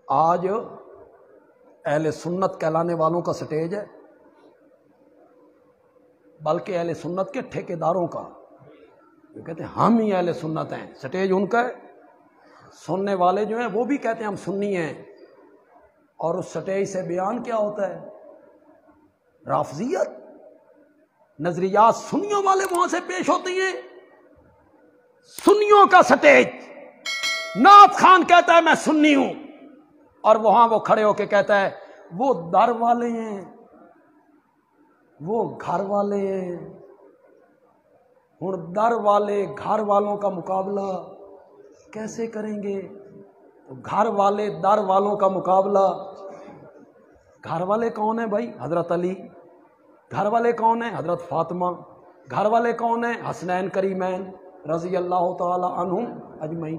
آج اہل سنت کہلانے والوں کا سٹیج ہے، بلکہ اہل سنت کے ٹھیکیداروں کا، وہ کہتے ہیں ہم ہی اہل سنت ہیں، سٹیج ان کا ہے۔ سننے والے جو ہیں وہ بھی کہتے ہیں ہم سنی ہیں، اور اس سٹیج سے بیان کیا ہوتا ہے؟ رافضیت، نظریات سنیوں والے وہاں سے پیش ہوتی ہیں۔ سنیوں کا سٹیج، نعت خان کہتا ہے میں سنی ہوں، اور وہاں وہ کھڑے ہو کے کہتا ہے وہ در والے ہیں، وہ گھر والے ہیں۔ ہن در والے گھر والوں کا مقابلہ کیسے کریں گے؟ تو گھر والے در والوں کا مقابلہ، گھر والے کون ہیں بھائی؟ حضرت علی۔ گھر والے کون ہیں؟ حضرت فاطمہ۔ گھر والے کون ہیں؟ حسنین کریمین رضی اللہ تعالی عنہم اجمعین۔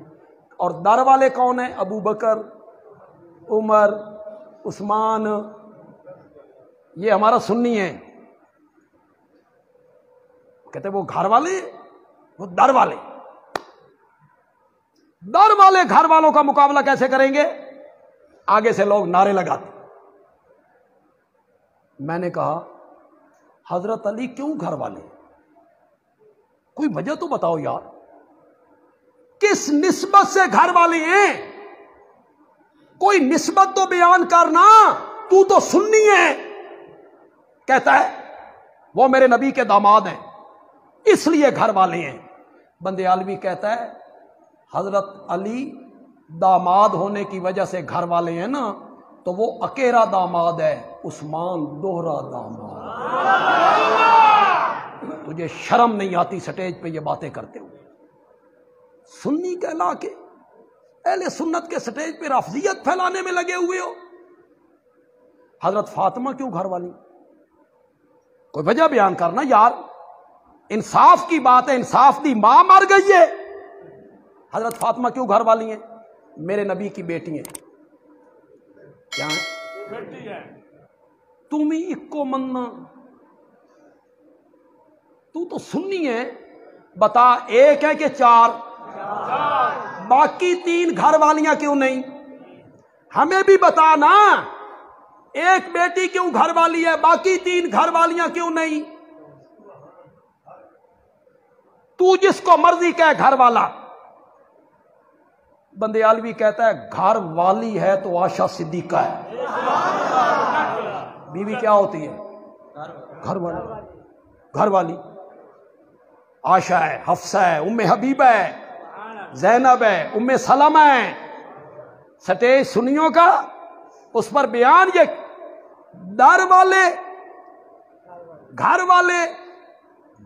اور در والے کون ہیں؟ ابو بکر، عمر، عثمان۔ یہ ہمارا سنی ہے۔ کہتے وہ گھر والے، وہ در والے۔ در والے گھر والوں کا مقابلہ کیسے کریں گے؟ آگے سے لوگ نعرے لگاتے۔ میں نے کہا حضرت علی کیوں گھر والے؟ کوئی وجہ تو بتاؤ یار، کس نسبت سے گھر والے ہیں؟ کوئی نسبت تو بیان کرنا، تو سنی ہے۔ کہتا ہے وہ میرے نبی کے داماد ہیں اس لیے گھر والے ہیں۔ بندے عالوی کہتا ہے حضرت علی داماد ہونے کی وجہ سے گھر والے ہیں نا، تو وہ اکیرا داماد ہے، عثمان دوہرا داماد۔ تجھے شرم نہیں آتی سٹیج پہ یہ باتیں کرتے ہوئے؟ سنی کہلا کے اہل سنت کے سٹیج پہ رافضیت پھیلانے میں لگے ہوئے ہو۔ حضرت فاطمہ کیوں گھر والی؟ کوئی وجہ بیان کرنا یار، انصاف کی بات ہے، انصاف دی ماں مر گئی ہے۔ حضرت فاطمہ کیوں گھر والی ہیں؟ میرے نبی کی بیٹی ہیں۔ کیا بیٹی ہے؟ تم ہی اکو مننا، تو سنی ہے، بتا ایک ہے کہ چار؟ باقی تین گھر والیاں کیوں نہیں؟ ہمیں بھی بتا نا، ایک بیٹی کیوں گھر والی ہے، باقی تین گھر والیاں کیوں نہیں؟ تو جس کو مرضی کہے گھر والا۔ بندے عالوی کہتا ہے گھر والی ہے تو عائشہ صدیقہ ہے۔ بیوی کیا ہوتی ہے؟ گھر والی۔ گھر والی عائشہ ہے، حفصہ ہے، ام حبیبہ ہے، زینب ہے، ام سلمہ ہے۔ سٹیج سنیوں کا، اس پر بیان یہ در والے گھر والے،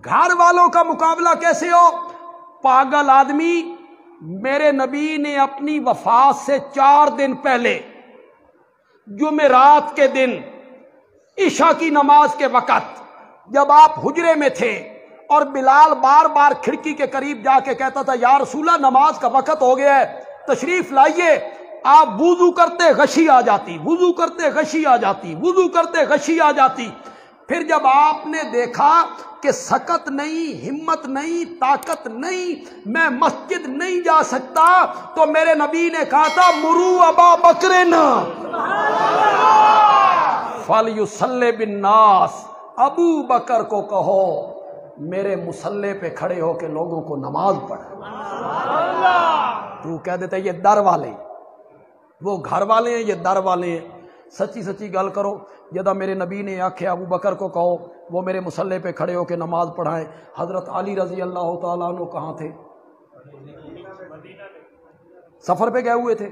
گھر والوں کا مقابلہ کیسے ہو؟ پاگل آدمی، میرے نبی نے اپنی وفات سے 4 دن پہلے جمعرات کے دن عشاء کی نماز کے وقت جب آپ حجرے میں تھے اور بلال بار بار کھڑکی کے قریب جا کے کہتا تھا یا رسول اللہ نماز کا وقت ہو گیا ہے، تشریف لائیے، آپ وضو کرتے غشی آ جاتی، وضو کرتے غشی آ جاتی، وضو کرتے غشی آ جاتی۔ پھر جب آپ نے دیکھا کہ سکت نہیں، ہمت نہیں، طاقت نہیں، میں مسجد نہیں جا سکتا، تو میرے نبی نے کہا تھا مرو ابا بکرن فلیصلی بالناس، ابو بکر کو کہو میرے مصلی پہ کھڑے ہو کے لوگوں کو نماز پڑھے۔ تو کہہ دیتا یہ در والے، وہ گھر والے ہیں، یہ در والے ہیں۔ سچی سچی گل کرو، جدا میرے نبی نے آکھے ابو بکر کو کہو وہ میرے مصلی پہ کھڑے ہو کے نماز پڑھائیں، حضرت علی رضی اللہ تعالیٰ عنہ کہاں تھے؟ سفر پہ گئے ہوئے تھے،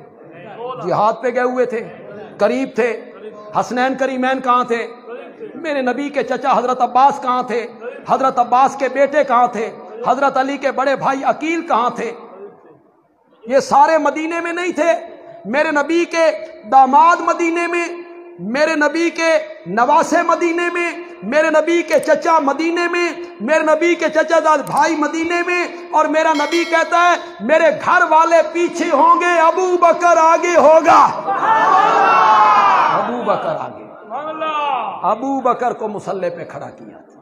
جہاد پہ گئے ہوئے تھے، قریب تھے۔ حسنین کریمین کہاں تھے؟ میرے نبی کے چچا حضرت عباس کہاں تھے؟ حضرت عباس کے بیٹے کہاں تھے؟ حضرت علی کے بڑے بھائی عقیل کہاں تھے؟ یہ سارے مدینے میں نہیں تھے؟ میرے نبی کے داماد مدینے میں، میرے نبی کے نواسے مدینے میں، میرے نبی کے چچا مدینے میں، میرے نبی کے چچا داد بھائی مدینے میں، اور میرا نبی کہتا ہے میرے گھر والے پیچھے ہوں گے، ابو بکر آگے ہوگا۔ ابو بکر آگے، ابو بکر کو مصلی پہ کھڑا کیا تھا۔